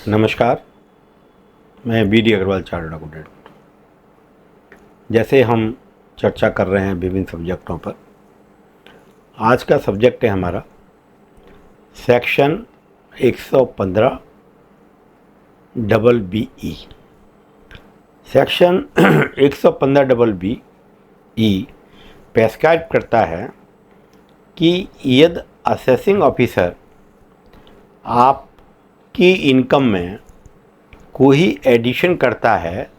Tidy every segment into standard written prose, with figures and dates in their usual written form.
नमस्कार, मैं BD. Agarwal chartered accountant. जैसे हम चर्चा कर रहे हैं विभिन्न सब्जेक्टों पर, आज का सब्जेक्ट है हमारा section 115 double B E. Section 115 double B E prescribe करता है कि यदि असेसिंग ऑफिसर आपकी इनकम में कोई एडिशन करता है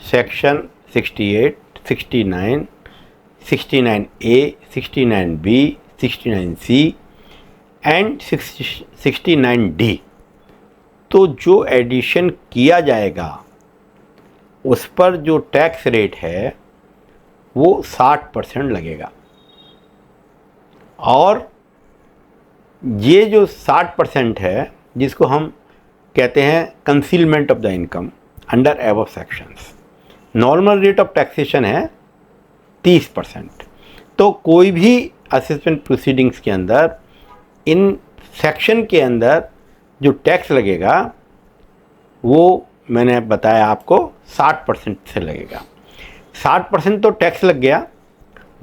section 68, 69, 69A, 69B, 69C and 69D, तो जो एडिशन किया जाएगा उस पर जो टैक्स रेट है वो 60% लगेगा। और ये जो 60% है, जिसको हम कहते हैं concealment of the income under above sections, normal rate of taxation है 30%। तो कोई भी असेसमेंट प्रोसीडिंग्स के अंदर इन सेक्शन के अंदर जो टैक्स लगेगा वो मैंने बताया आपको 60% से लगेगा। 60% तो टैक्स लग गया।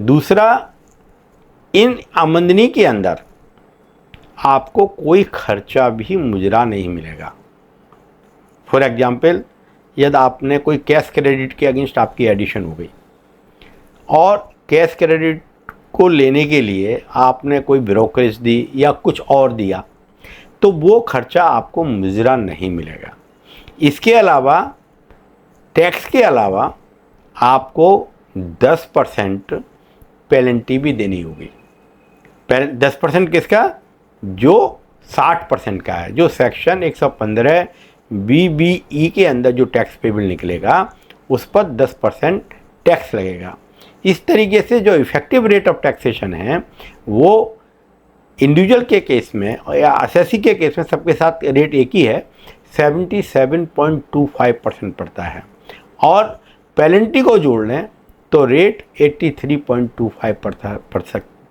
दूसरा, इन आमदनी के अंदर आपको कोई खर्चा भी मुजरा नहीं मिलेगा। फॉर एग्जाम्पल, यदि आपने कोई कैश क्रेडिट के अगेंस्ट आपकी एडिशन हो गई और कैश क्रेडिट को लेने के लिए आपने कोई ब्रोकरेज दी या कुछ और दिया, तो वो खर्चा आपको मुजरा नहीं मिलेगा। इसके अलावा टैक्स के अलावा आपको 10% पेनल्टी भी देनी होगी। 10% किसका? जो 60% का है, जो सेक्शन 115 BBE के अंदर जो टैक्स पेबल निकलेगा उस पर 10% टैक्स लगेगा। इस तरीके से जो इफ़ेक्टिव रेट ऑफ टैक्सेशन है वो इंडिविजुअल के केस में या असेसी के केस में सबके साथ रेट एक ही है, 77.25% पड़ता है। और पेनल्टी को जोड़ लें तो रेट 83.25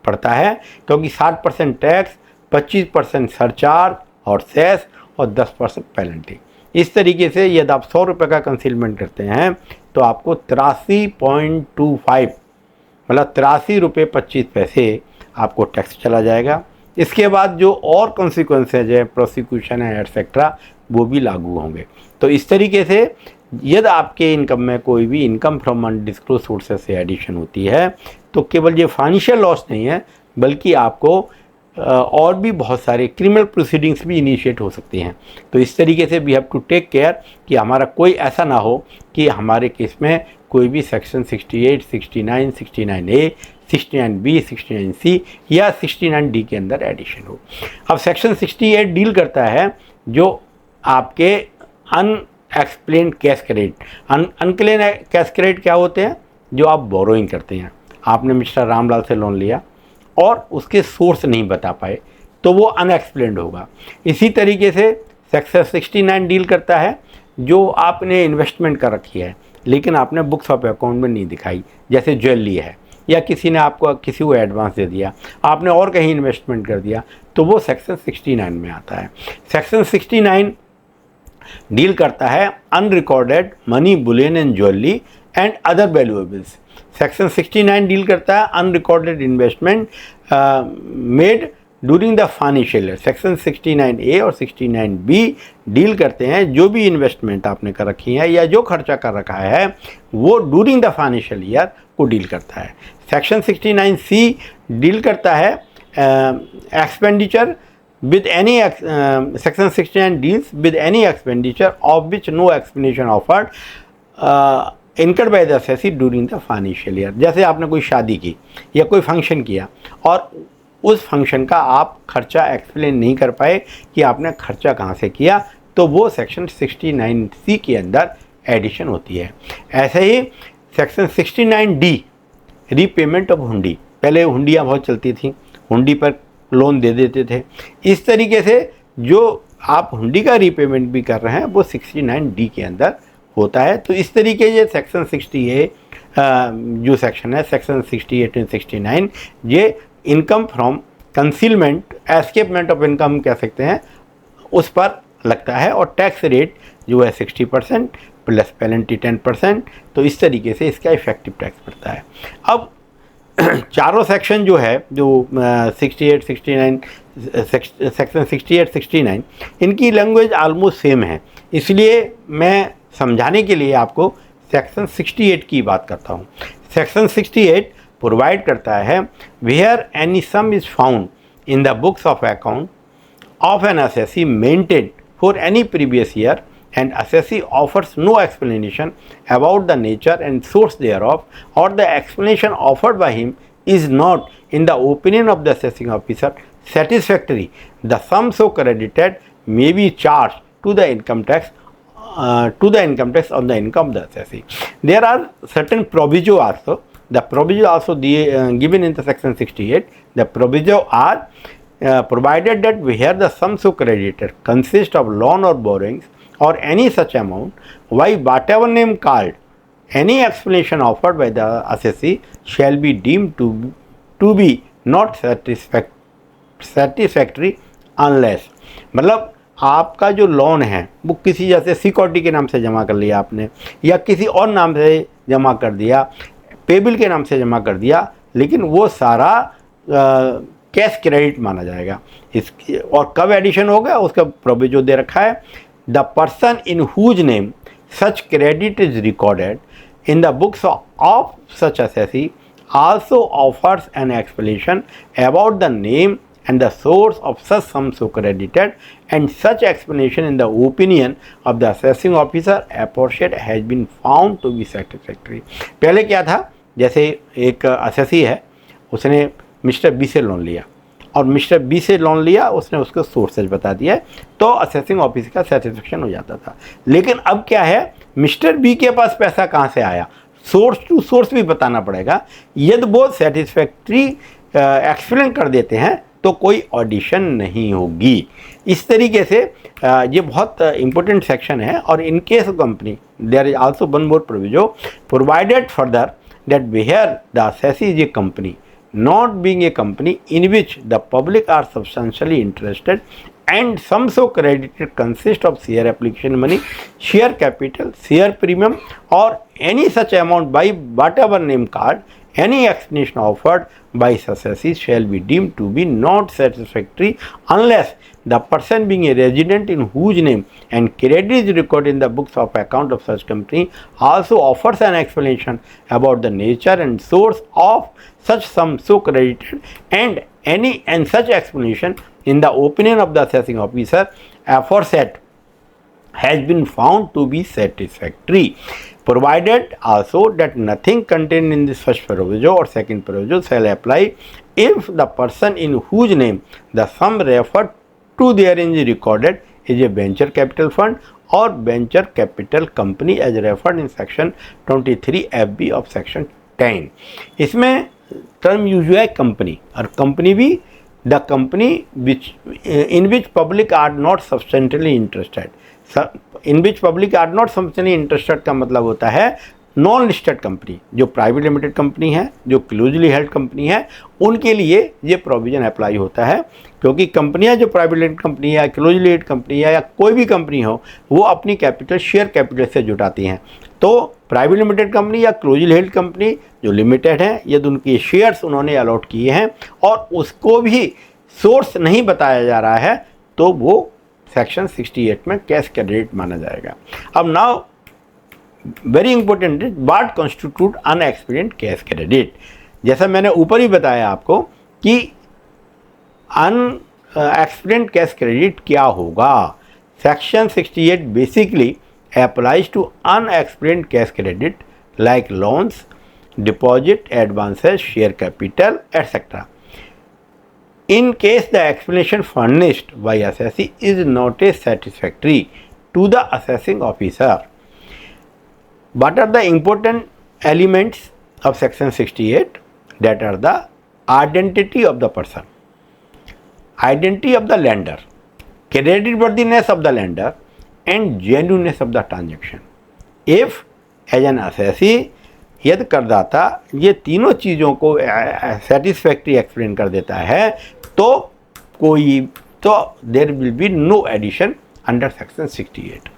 पड़ता है, क्योंकि 60% टैक्स, 25% सरचार्ज और सेस और 10% पेनल्टी। इस तरीके से यदि आप 100 रुपये का कंसीलमेंट करते हैं तो आपको 83.25 मतलब 83 रुपये 25 पैसे आपको टैक्स चला जाएगा। इसके बाद जो और कॉन्सिक्वेंसेज है, प्रोसिक्यूशन है एटसेट्रा, वो भी लागू होंगे। तो इस तरीके से यदि आपके इनकम में कोई भी इनकम फ्रॉम अनडिस्क्लोज सोर्सेज से एडिशन होती है तो केवल ये फाइनेंशियल लॉस नहीं है, बल्कि आपको और भी बहुत सारे क्रिमिनल प्रोसीडिंग्स भी इनिशिएट हो सकती हैं। तो इस तरीके से we have to take care कि हमारा कोई ऐसा ना हो कि हमारे केस में कोई भी सेक्शन 68, 69, 69A, 69B, 69C या 69D के अंदर एडिशन हो। अब सेक्शन 68 डील करता है जो आपके unexplained cash credit. Unclaim cash credit क्या होते हैं? जो आप बोरोइंग करते हैं, आपने मिस्टर रामलाल से लोन लिया और उसके सोर्स नहीं बता पाए, तो वो अनएक्सप्लेन्ड होगा। इसी तरीके से सेक्शन 69 डील करता है जो आपने इन्वेस्टमेंट कर रखी है लेकिन आपने बुक्स ऑफ अकाउंट में नहीं दिखाई, जैसे ज्वेलरी है या किसी ने आपको किसी को एडवांस दे दिया, आपने और कहीं इन्वेस्टमेंट कर दिया, तो वो सेक्शन 69 में आता है। सेक्शन 69 डील करता है unrecorded money, Boolean and jewellery and other valuables. Section 69 deal करता है unrecorded investment made during the financial year. Section 69A और 69B डील करते हैं जो भी इन्वेस्टमेंट आपने कर रखी है या जो खर्चा कर रखा है वो ड्यूरिंग द फाइनेंशियल ईयर को डील करता है। सेक्शन 69C डील करता है expenditure with any section 69 deals with any expenditure of which no explanation offered incurred by the assessee during the financial year। जैसे आपने कोई शादी की या कोई फंक्शन किया और उस फंक्शन का आप खर्चा एक्सप्लेन नहीं कर पाए कि आपने खर्चा कहाँ से किया, तो वो सेक्शन 69C के अंदर एडिशन होती है। ऐसे ही सेक्शन 69D रीपेमेंट ऑफ हुंडी। पहले हुंडियाँ बहुत चलती थी, हुंडी पर लोन दे देते थे। इस तरीके से जो आप हुंडी का रीपेमेंट भी कर रहे हैं वो 69D के अंदर होता है। तो इस तरीके ये सेक्शन 60A जो सेक्शन है, सेक्शन 68 एंड 69, ये income from concealment, escapement of income कह सकते हैं, उस पर लगता है और टैक्स रेट जो है 60% प्लस पेनल्टी 10%। तो इस तरीके से इसका इफेक्टिव टैक्स पड़ता है। अब चारों सेक्शन जो है जो 68, 69 सेक्शन 68, 69 इनकी लैंग्वेज ऑलमोस्ट सेम है, इसलिए मैं समझाने के लिए आपको सेक्शन 68 की बात करता हूँ। सेक्शन 68 प्रोवाइड करता है where any sum is found in the books of account of an assessee maintained for any previous year and assessee offers no explanation about the nature and source thereof or the explanation offered by him is not in the opinion of the assessing officer satisfactory, the sum so credited may be charged to the income tax on the income of the assessee. There are certain proviso also. The proviso also given in the section 68. The proviso are provided that where the sum so credited consists of loan or borrowings or any such amount, by whatever name called, any explanation offered by the assessee shall be deemed to be not satisfactory unless, मतलब आपका जो loan है वो किसी जैसे security के नाम से जमा कर लिया आपने या किसी और नाम से जमा कर दिया, पेबिल के नाम से जमा कर दिया, लेकिन वो सारा कैश क्रेडिट माना जाएगा। इसकी और कब एडिशन होगा उसका प्रोविजो दे रखा है। The person in whose name such credit is recorded in the books of such assessee also offers an explanation about the name and the source of such sum so credited, and such explanation in the opinion of the assessing officer aforesaid has been found to be satisfactory। पहले क्या था, जैसे एक assessee है, उसने mister B से loan लिया और मिस्टर बी से लोन लिया, उसने उसको सोर्सेज बता दिया तो असेसिंग ऑफिस का सेटिस्फेक्शन हो जाता था। लेकिन अब क्या है, मिस्टर बी के पास पैसा कहाँ से आया, सोर्स टू सोर्स भी बताना पड़ेगा। यदि वो सेटिस्फैक्ट्री एक्सप्लेन कर देते हैं तो कोई ऑडिशन नहीं होगी। इस तरीके से ये बहुत इंपॉर्टेंट सेक्शन है। और in case of company there is also one more proviso provided further that where the assessee is a company not being a company in which the public are substantially interested and sum so credited consist of share application money, share capital, share premium or any such amount by whatever name card, any explanation offered by assessee shall be deemed to be not satisfactory unless the person being a resident in whose name and credit is recorded in the books of account of such company also offers an explanation about the nature and source of such sum so credited and such explanation in the opinion of the assessing officer aforesaid has been found to be satisfactory, provided also that nothing contained in this first proviso or second proviso shall apply if the person in whose name the sum referred to therein is recorded is a venture capital fund or venture capital company as referred in section 23 FB of section 10। इसमें term use हुआ है company, और company भी the company which in which public are not substantially interested. In which public are not substantially interested का मतलब होता है non listed company, जो प्राइवेट लिमिटेड कंपनी है, जो क्लोजली हेल्ड कंपनी है, उनके लिए ये प्रोविज़न अप्लाई होता है। क्योंकि कंपनियां जो प्राइवेट लिमिटेड कंपनी है या क्लोजली हेल्ड कंपनी है या कोई भी कंपनी हो, वो अपनी कैपिटल शेयर कैपिटल से जुटाती हैं। तो प्राइवेट लिमिटेड कंपनी या क्लोजली हेल्ड कंपनी जो लिमिटेड है, यदि उनके शेयर्स उन्होंने अलॉट किए हैं और उसको भी सोर्स नहीं बताया जा रहा है तो वो सेक्शन 68 में कैश क्रेडिट माना जाएगा। अब now very important is what constitute unexpected cash credit. जैसा मैंने ऊपर ही बताया आपको कि अनएक्सपेक्टेड कैश क्रेडिट क्या होगा। Section 68 basically applies to unexplained cash credit like loans, deposit, advances, share capital, etc. In case the explanation furnished by assessee is not a satisfactory to the assessing officer. What are the important elements of section 68? That are the identity of the person, identity of the lender, creditworthiness of the lender, and genuineness of the transaction. If as an assessee यदि करदाता ये तीनों चीज़ों को satisfactory explain कर देता है तो there will be no addition under section 68।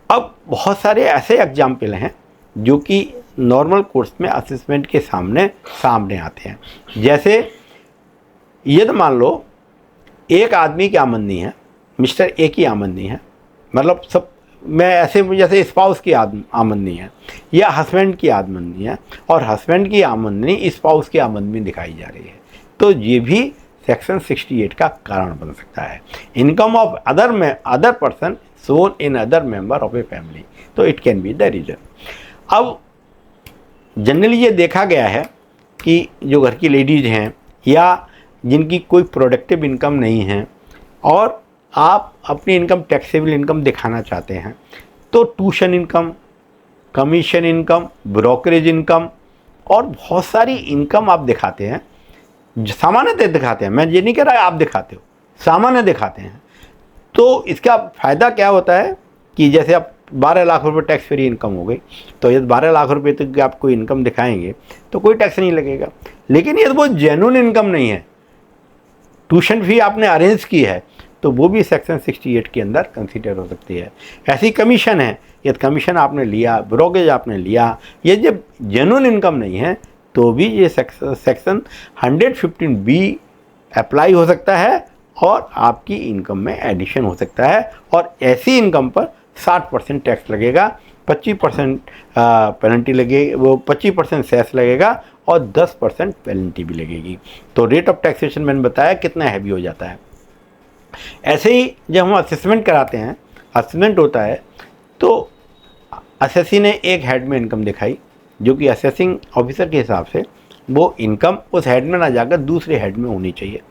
अब बहुत सारे ऐसे एग्जाम्पल हैं जो कि नॉर्मल कोर्स में असेसमेंट के सामने आते हैं। जैसे यदि मान लो एक आदमी की आमदनी है, मिस्टर ए की आमदनी है, मतलब सब मैं ऐसे जैसे स्पाउस की आमदनी है या हस्बैंड की आमदनी है, और हस्बैंड की आमदनी स्पाउस की आमदनी दिखाई जा रही है, तो ये भी सेक्शन 68 का कारण बन सकता है। Income of other person son in other member of a family, तो it can be the reason. अब जनरली ये देखा गया है कि जो घर की लेडीज़ हैं या जिनकी कोई प्रोडक्टिव इनकम नहीं है और आप अपनी इनकम टैक्सेबल इनकम दिखाना चाहते हैं, तो tuition income, commission income, brokerage income और बहुत सारी इनकम आप दिखाते हैं, सामान्यतः दिखाते हैं, मैं ये नहीं कह रहा आप दिखाते हो, सामान्य दिखाते हैं। तो इसका फ़ायदा क्या होता है कि जैसे आप 12 लाख रुपए टैक्स फ्री इनकम हो गई, तो यदि 12 लाख रुपए तक आप कोई इनकम दिखाएंगे तो कोई टैक्स नहीं लगेगा। लेकिन यदि वो जेन्युइन इनकम नहीं है, ट्यूशन फी आपने अरेंज की है, तो वो भी सेक्शन 68 के अंदर कंसीडर हो सकती है। ऐसी कमीशन है, यदि कमीशन आपने लिया, ब्रोकरेज आपने लिया, ये जब जेन्युइन इनकम नहीं है तो भी ये सेक्शन 115B अप्लाई हो सकता है और आपकी इनकम में एडिशन हो सकता है, और ऐसी इनकम पर 60% टैक्स लगेगा, 25% पेनल्टी लगेगी, वो 25% सेस लगेगा और 10% पेनल्टी भी लगेगी। तो रेट ऑफ टैक्सेशन मैंने बताया कितना हैवी हो जाता है। ऐसे ही जब हम असेसमेंट कराते हैं, असेसमेंट होता है तो असेसी ने एक हेड में इनकम दिखाई, जो कि असेसिंग ऑफिसर के हिसाब से वो इनकम उस हेड में ना जाकर दूसरे हेड में होनी चाहिए।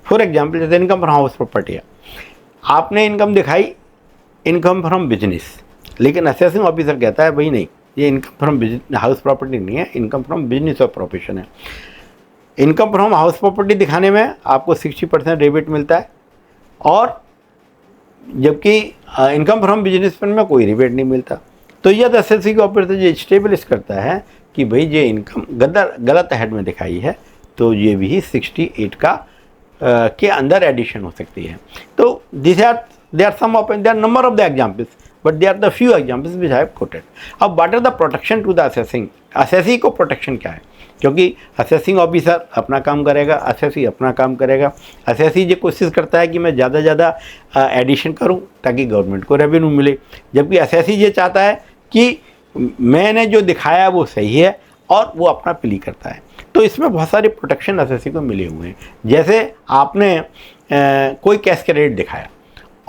फॉर एग्जांपल जैसे इनकम फ्रॉम हाउस प्रॉपर्टी है, आपने इनकम दिखाई इनकम फ्रॉम बिजनेस, लेकिन असेसिंग ऑफिसर कहता है भाई नहीं, ये इनकम फ्रॉम हाउस प्रॉपर्टी नहीं है, इनकम फ्रॉम बिजनेस और प्रोफेशन है। इनकम फ्रॉम हाउस प्रॉपर्टी दिखाने में आपको 60% रिबेट मिलता है, और जबकि इनकम फ्रॉम बिजनेसमैन में कोई रिबेट नहीं मिलता। तो यह एसएससी के ऑफिसर ये स्टेब्लिश करता है कि भाई ये इनकम गलत हेड में दिखाई है, तो ये भी 68 के अंदर एडिशन हो सकती है। तो there are number of the examples, but there are the few examples which I have quoted. अब what are the protection to the assessing? Assessee को प्रोटेक्शन क्या है? क्योंकि असेसिंग ऑफिसर अपना काम करेगा, असेसी अपना काम करेगा। असेसी ये कोशिश करता है कि मैं ज़्यादा ज़्यादा एडिशन करूं ताकि गवर्नमेंट को रेवेन्यू मिले, जबकि असेसी ये चाहता है कि मैंने जो दिखाया वो सही है और वो अपना प्ली करता है। तो इसमें बहुत सारे प्रोटेक्शन असेसी को मिले हुए हैं। जैसे आपने कोई कैश क्रेडिट दिखाया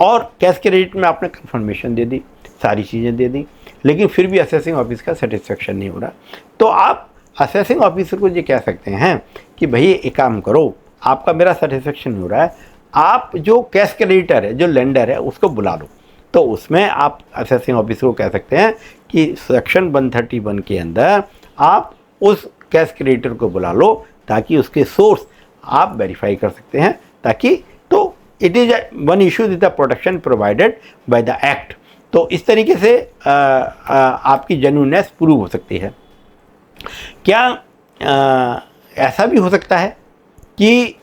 और कैश क्रेडिट में आपने कंफर्मेशन दे दी, सारी चीज़ें दे दी, लेकिन फिर भी असेसिंग ऑफिस का सेटिस्फेक्शन नहीं हो रहा, तो आप असेसिंग ऑफिसर को ये कह सकते हैं कि भाई एक काम करो, आपका मेरा सेटिस्फेक्शन नहीं हो रहा है, आप जो कैश क्रेडिटर है, जो लेंडर है, उसको बुला लो। तो उसमें आप असेसिंग ऑफिसर को कह सकते हैं कि सेक्शन 131 के अंदर आप उस कैश क्रेडिटर को बुला लो ताकि उसके सोर्स आप वेरीफाई कर सकते हैं, ताकि तो it is one issue with the protection provided by the act. तो इस तरीके से आपकी जेन्युइननेस प्रूव हो सकती है। क्या ऐसा भी हो सकता है कि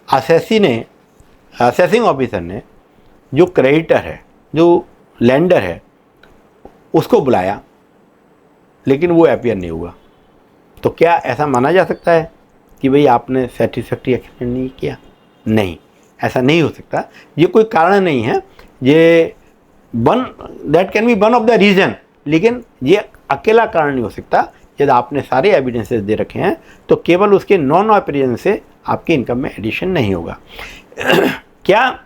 असेसिंग ऑफिसर ने जो क्रेडिटर है, जो लेंडर है, उसको बुलाया लेकिन वो अपीयर नहीं हुआ, तो क्या ऐसा माना जा सकता है कि भाई आपने सेटिस्फैक्टरी एक्शन नहीं किया? नहीं, ऐसा नहीं हो सकता। ये कोई कारण नहीं है, ये that can be one of the reason, लेकिन ये अकेला कारण नहीं हो सकता। यदि आपने सारे एविडेंसेस दे रखे हैं तो केवल उसके नॉन अपीयरेंस से आपकी इनकम में एडिशन नहीं होगा। क्या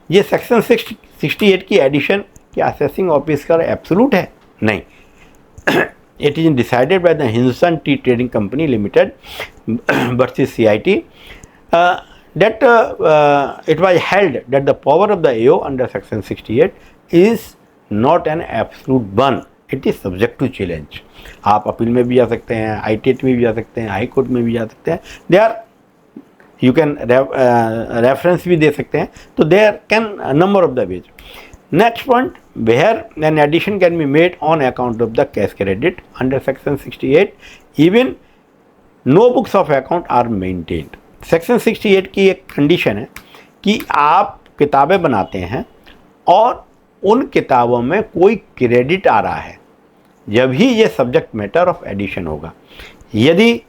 ये सेक्शन 68 की एडिशन क्या असेसिंग ऑफिसर एब्सोल्यूट है? नहीं। It is decided by the Hindustan Tea Trading Company Limited versus CIT that it was held that the power of the AO under section 68 is not an absolute one. It is subject to challenge. आप appeal में भी जा सकते हैं, ITAT में भी जा सकते हैं, हाई कोर्ट में भी जा सकते हैं, देयर यू कैन रेफरेंस भी दे सकते हैं। तो there can number of the ways. Next point, where an addition can be made on account of the cash credit under section 68, even no books of account are maintained. Section 68 की एक condition है कि आप किताबें बनाते हैं और उन किताबों में कोई क्रेडिट आ रहा है, जब ही ये सब्जेक्ट मैटर ऑफ एडिशन होगा। यदि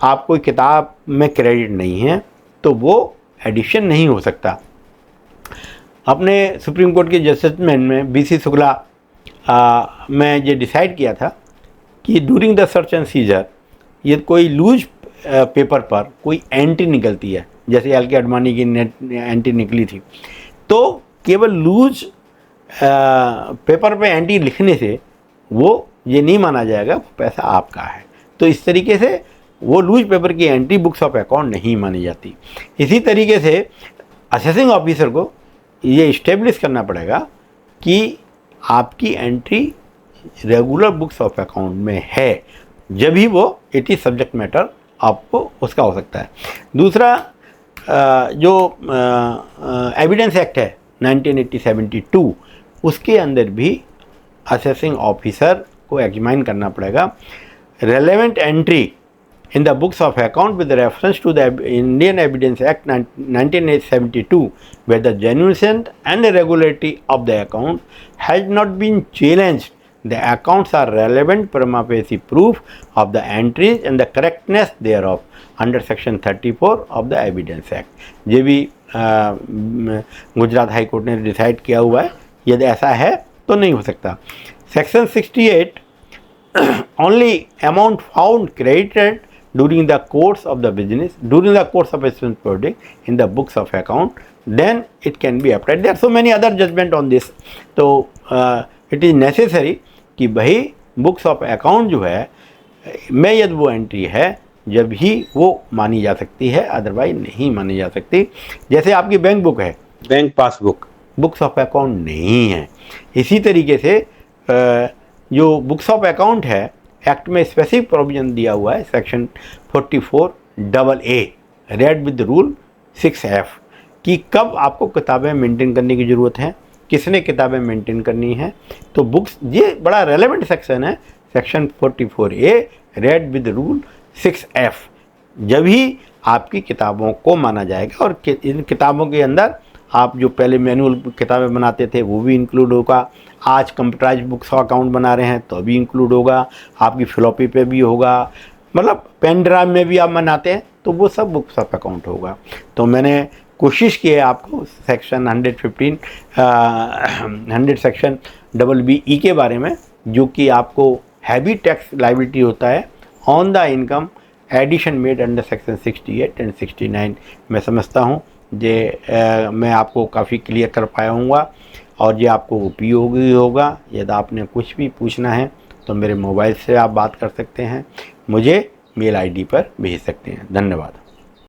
आप कोई किताब में क्रेडिट नहीं है तो वो एडिशन नहीं हो सकता। अपने सुप्रीम कोर्ट के जजमेंट में BC शुक्ला में ये डिसाइड किया था कि during the search and seizure ये कोई लूज पेपर पर कोई एंट्री निकलती है, जैसे LK आडवाणी की एंट्री निकली थी, तो केवल लूज पेपर पे एंट्री लिखने से वो ये नहीं माना जाएगा पैसा आपका है। तो इस तरीके से वो लूज पेपर की एंट्री बुक्स ऑफ अकाउंट नहीं मानी जाती। इसी तरीके से असेसिंग ऑफिसर को ये इस्टेब्लिश करना पड़ेगा कि आपकी entry regular books of account में है, जब ही वो इट इज सब्जेक्ट मैटर आपको उसका हो सकता है। दूसरा जो एविडेंस एक्ट है 1972, उसके अंदर भी असेसिंग ऑफिसर को एग्जामिन करना पड़ेगा relevant entry in the books of account with reference to the Indian Evidence Act 1972, where the genuineness and regularity of the account has not been challenged. The accounts are relevant prima facie proof of the entries and the correctness thereof under section 34 of the Evidence Act. ये भी Gujarat high court ने decide किया हुआ है, यदि ऐसा है तो नहीं हो सकता। Section 68 only amount found credited during the course of the business, during the course of business project in the books of account, then it can be applied. There are so many other judgment on this. तो it is necessary कि भाई books of account जो है में यदि वो entry है जब ही वो मानी जा सकती है, अदरवाइज नहीं मानी जा सकती। जैसे आपकी बैंक बुक है, bank passbook, books of account नहीं है। इसी तरीके से जो बुक्स ऑफ अकाउंट है, एक्ट में स्पेसिफिक प्रोविजन दिया हुआ है section 44AA read with rule 6F कि कब आपको किताबें मेंटेन करने की ज़रूरत है, किसने किताबें मेंटेन करनी है। तो बुक्स, ये बड़ा रेलेवेंट सेक्शन है, section 44A read with rule 6F, जब ही आपकी किताबों को माना जाएगा। और इन किताबों के अंदर आप जो पहले मैनुअल किताबें बनाते थे वो भी इंक्लूड होगा, आज कंप्यूटराइज बुक्स अकाउंट बना रहे हैं तो भी इंक्लूड होगा, आपकी फ्लॉपी पे भी होगा, मतलब पेन ड्राइव में भी आप बनाते हैं तो वो सब बुक्स ऑफ अकाउंट होगा। तो मैंने कोशिश की है आपको सेक्शन 100 सेक्शन BBE के बारे में, जो कि आपको हैवी टैक्स लायबिलिटी होता है on the income addition made under section 68 and 69, मैं समझता हूँ ये मैं आपको काफ़ी क्लियर कर पाया हूँगा और ये आपको उपयोगी होगा। यदि आपने कुछ भी पूछना है तो मेरे मोबाइल से आप बात कर सकते हैं, मुझे मेल ID पर भेज सकते हैं। धन्यवाद।